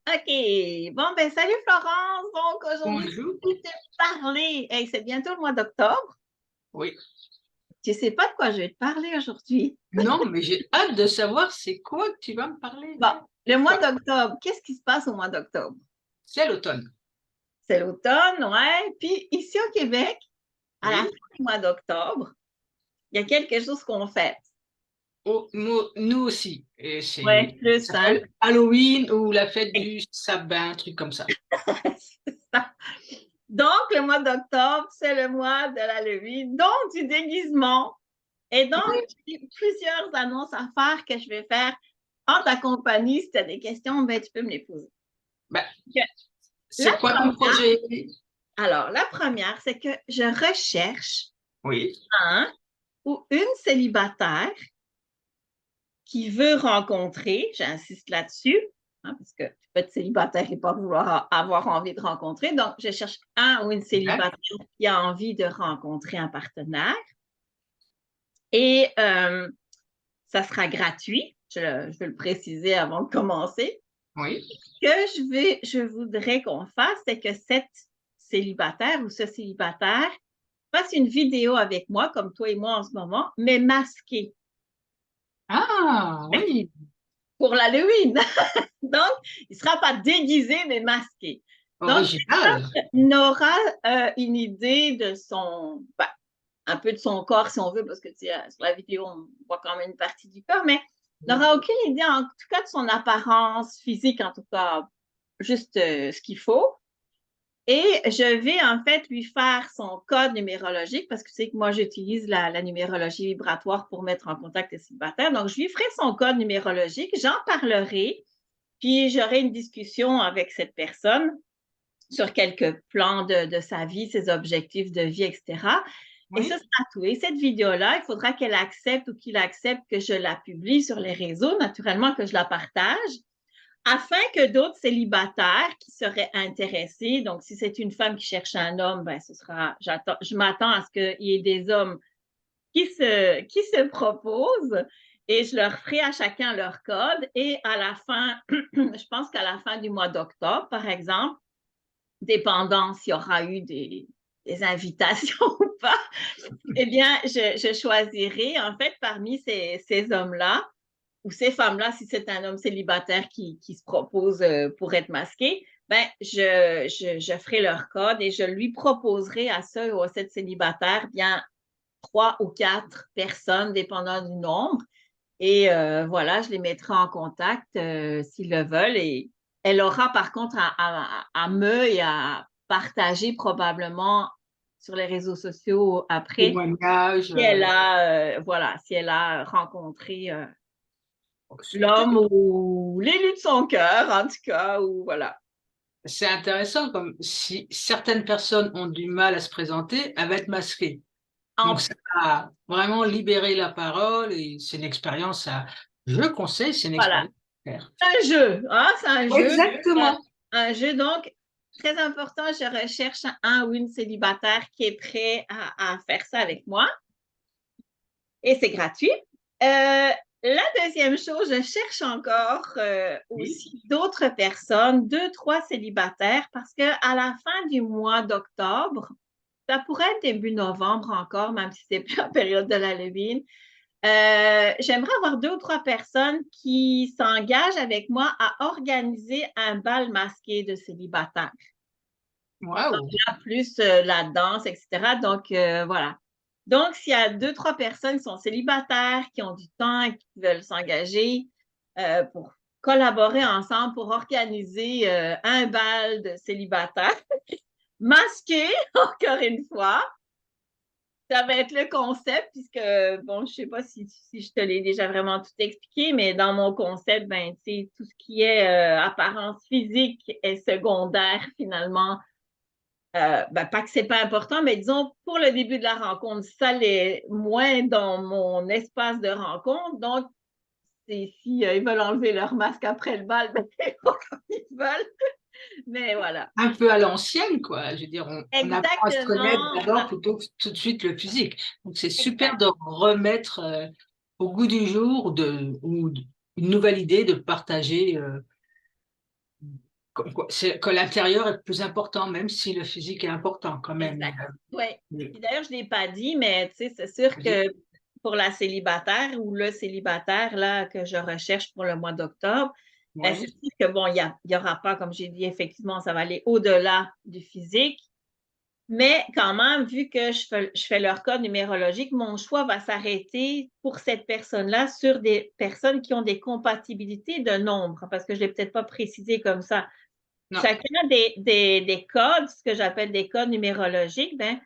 OK. Bon, ben salut Florence. Donc, aujourd'hui, Bonjour. je vais te parler. Hey, c'est bientôt le mois d'octobre. Oui. Tu sais pas de quoi je vais te parler aujourd'hui. Non, mais j'ai hâte de savoir c'est quoi que tu vas me parler. Bon, le mois Quoi? d'octobre, qu'est-ce qui se passe au mois d'octobre? C'est l'automne. C'est l'automne, ouais. Puis ici au Québec, à la fin Oui. du mois d'octobre, il y a quelque chose qu'on fait. Oh, nous aussi. Et Ouais, plus, ça hein? s'appelle Halloween ou la fête du sabbat, un truc comme ça. C'est ça. Donc, le mois d'octobre, c'est le mois de l'Halloween, donc du déguisement. Et donc, j'ai plusieurs annonces à faire que je vais faire en ta compagnie. Si tu as des questions, ben, tu peux me les poser. Ben, La c'est quoi ton première, projet? alors, la première, c'est que je recherche Oui. un ou une célibataire qui veut rencontrer, j'insiste là-dessus, hein, parce que tu peux être célibataire et pas vouloir avoir envie de rencontrer. Donc, je cherche un ou une Exact. célibataire qui a envie de rencontrer un partenaire. Et ça sera gratuit. Je vais le préciser avant de commencer. Oui. Je voudrais qu'on fasse, c'est que cette célibataire ou ce célibataire fasse une vidéo avec moi, comme toi et moi en ce moment, mais masqué Ah, oui. pour l'Halloween. Donc, il ne sera pas déguisé, mais masqué. Donc, Original. on aura une idée de son, ben, un peu de son corps si on veut, parce que tu sais, sur la vidéo, on voit quand même une partie du corps, mais on n'aura aucune idée en tout cas de son apparence physique, en tout cas, juste ce qu'il faut. Et je vais en fait lui faire son code numérologique parce que tu sais que moi j'utilise la numérologie vibratoire pour mettre en contact les célibataires. Donc je lui ferai son code numérologique, j'en parlerai, puis j'aurai une discussion avec cette personne sur quelques plans de sa vie, ses objectifs de vie, etc. Et ce Oui. sera tout. Et cette vidéo-là, il faudra qu'elle accepte ou qu'il accepte que je la publie sur les réseaux, naturellement que je la partage afin que d'autres célibataires qui seraient intéressés, donc si c'est une femme qui cherche un homme, ben ce sera, je m'attends à ce qu'il y ait des hommes qui se proposent et je leur ferai à chacun leur code et à la fin, je pense qu'à la fin du mois d'octobre, par exemple, dépendant s'il y aura eu des invitations ou pas, eh bien, je choisirai en fait parmi ces hommes-là ou ces femmes-là, si c'est un homme célibataire qui se propose pour être masqué, ben, je ferai leur code et je lui proposerai à ce ou à cette célibataire bien 3 ou 4 personnes, dépendant du nombre. Et voilà, je les mettrai en contact s'ils le veulent. Et elle aura par contre à me et à partager probablement sur les réseaux sociaux après Témoignage. si elle a, voilà, si elle a rencontré Super. l'homme ou l'élu de son cœur, en tout cas, ou voilà. C'est intéressant comme si certaines personnes ont du mal à se présenter, elles va être masquées. Donc En, ça va vraiment libérer la parole et c'est une expérience à je conseille, c'est une voilà. expérience à faire. Un jeu, hein, c'est un jeu. Exactement. Un jeu, donc, très important, je recherche un ou une célibataire qui est prêt à faire ça avec moi et c'est gratuit. La deuxième chose, je cherche encore Oui. aussi d'autres personnes, 2, 3 célibataires, parce que à la fin du mois d'octobre, ça pourrait être début novembre encore, même si c'est plus la période de l'Halloween. J'aimerais avoir 2 ou 3 personnes qui s'engagent avec moi à organiser un bal masqué de célibataires. Waouh! Là, plus la danse, etc. Donc, voilà. Donc, s'il y a 2, 3 personnes qui sont célibataires, qui ont du temps et qui veulent s'engager pour collaborer ensemble pour organiser un bal de célibataires masqué, encore une fois, ça va être le concept, puisque, bon, je ne sais pas si je te l'ai déjà vraiment tout expliqué, mais dans mon concept, ben, tu sais, tout ce qui est apparence physique est secondaire, finalement. Ben, pas que c'est pas important, mais disons, pour le début de la rencontre, ça l'est moins dans mon espace de rencontre. Donc, si ils veulent enlever leur masque après le bal, ben, ils veulent. Mais voilà. Un peu à l'ancienne, quoi. Je veux dire, on apprend à se connaître Exactement. d'abord plutôt que tout de suite le physique. Donc c'est super Exact. de remettre, au goût du jour une nouvelle idée de partager, C'est que l'intérieur est plus important, même si le physique est important quand même. Exact. Oui. Mais, Puis d'ailleurs, je ne l'ai pas dit, mais tu sais, c'est sûr que pour la célibataire ou le célibataire là, que je recherche pour le mois d'octobre, ben, c'est ouais. sûr que bon, il y aura pas, comme j'ai dit, effectivement, ça va aller au-delà du physique. Mais quand même, vu que je fais leur code numérologique, mon choix va s'arrêter pour cette personne-là sur des personnes qui ont des compatibilités de nombres, parce que je ne l'ai peut-être pas précisé comme ça. Non. Chacun des codes, ce que j'appelle des codes numérologiques, ben,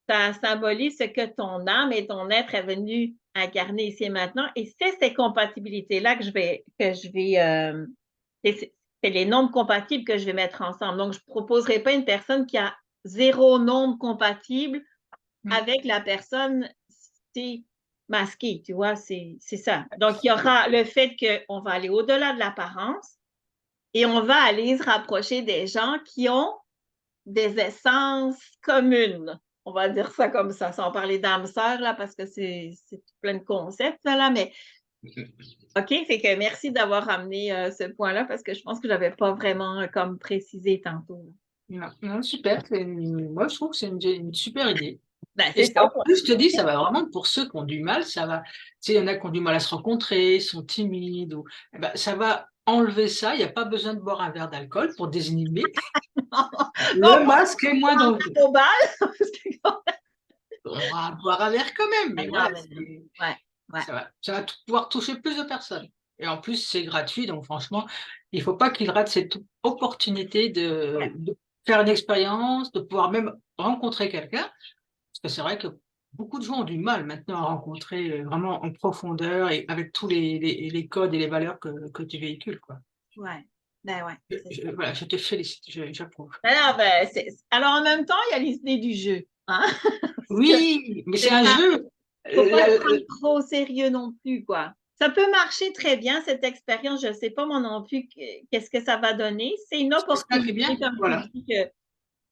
ça symbolise ce que ton âme et ton être est venu incarner ici et maintenant. Et c'est ces compatibilités-là c'est les nombres compatibles que je vais mettre ensemble. Donc, je ne proposerai pas une personne qui a zéro nombre compatible Mm. avec la personne masquée, tu vois, c'est ça. Donc, il y aura le fait qu'on va aller au-delà de l'apparence et on va aller se rapprocher des gens qui ont des essences communes. On va dire ça comme ça, sans parler d'âme sœur, là, parce que c'est plein de concepts, là, mais OK, fait que merci d'avoir ramené ce point-là, parce que je pense que je n'avais pas vraiment comme précisé tantôt. Non, non, super. Moi, je trouve que c'est une super idée. Ben, Et c'est ça. en plus, je te dis, ça va vraiment pour ceux qui ont du mal, ça va. Tu sais, il y en a qui ont du mal à se rencontrer, sont timides, ou, eh ben, ça va enlever ça. Il n'y a pas besoin de boire un verre d'alcool pour désinhiber. Bon, Le masque est moins dangereux. au bal, On va boire un verre quand même, mais non, voilà, mais non. Ouais, ouais. ça va pouvoir toucher plus de personnes. Et en plus, c'est gratuit, donc franchement, il ne faut pas qu'ils ratent cette opportunité Ouais. de faire une expérience, de pouvoir même rencontrer quelqu'un. Parce que c'est vrai que beaucoup de gens ont du mal maintenant à rencontrer vraiment en profondeur et avec tous les codes et les valeurs que tu véhicules, quoi. Ouais. Ben ouais, c'est ça. Voilà, je te félicite, j'approuve. Ben non, ben, alors en même temps, il y a les idées du jeu. Hein? Parce que Oui, mais c'est c'est un pas, jeu. faut pas le La- prendre trop au sérieux non plus, quoi. Ça peut marcher très bien, cette expérience. Je ne sais pas moi non plus qu'est-ce que ça va donner. C'est une c'est ça qui est bien, opportunité, comme tu voilà. dis,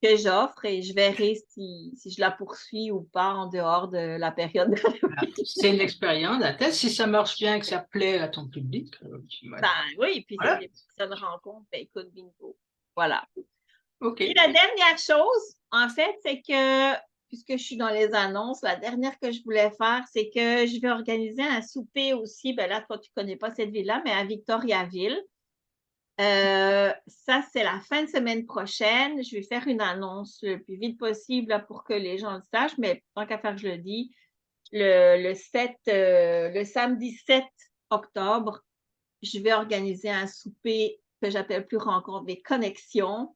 que j'offre et je verrai si je la poursuis ou pas en dehors de la période de Voilà. C'est une expérience, un test. Si ça marche bien et que ça plaît à ton public, Ben oui, puis si voilà, les personnes rencontrent, ben écoute, bingo. Voilà. ok. Et la dernière chose, en fait, c'est que, puisque je suis dans les annonces, la dernière que je voulais faire, c'est que je vais organiser un souper aussi. Ben là, toi, tu ne connais pas cette ville-là, mais à Victoriaville. Ça, c'est la fin de semaine prochaine. Je vais faire une annonce le plus vite possible là, pour que les gens le sachent, mais tant qu'à faire, je le dis, le samedi 7 octobre, je vais organiser un souper que j'appelle plus rencontre des connexions.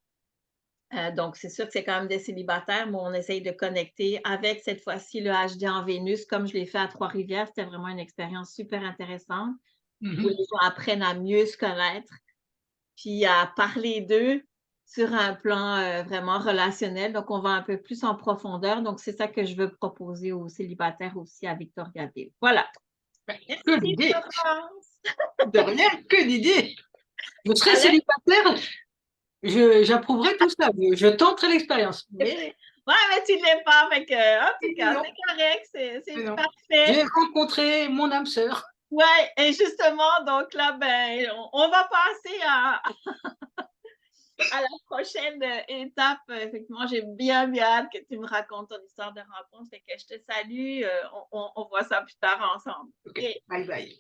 Donc, c'est sûr que c'est quand même des célibataires, mais on essaye de connecter avec cette fois-ci le HD en Vénus, comme je l'ai fait à Trois-Rivières. C'était vraiment une expérience super intéressante où les Mhm. gens apprennent à mieux se connaître, puis à parler d'eux sur un plan vraiment relationnel. Donc, on va un peu plus en profondeur. Donc, c'est ça que je veux proposer aux célibataires aussi à Victoriaville. Voilà. Que Merci, d'idées, Florence. de rien, que d'idées. Je serais Alex, célibataire, j'approuverais tout ça, je tenterai l'expérience. ouais, mais tu ne l'es pas. Fait que, en tout cas, Non, c'est correct, mais c'est non. parfait. J'ai rencontré mon âme sœur. Ouais, et justement, donc là, ben, on va passer à la prochaine étape. Effectivement, j'ai bien, bien hâte que tu me racontes ton histoire de rencontre. Fait que je te salue. On voit ça plus tard ensemble. Ok, OK. bye bye.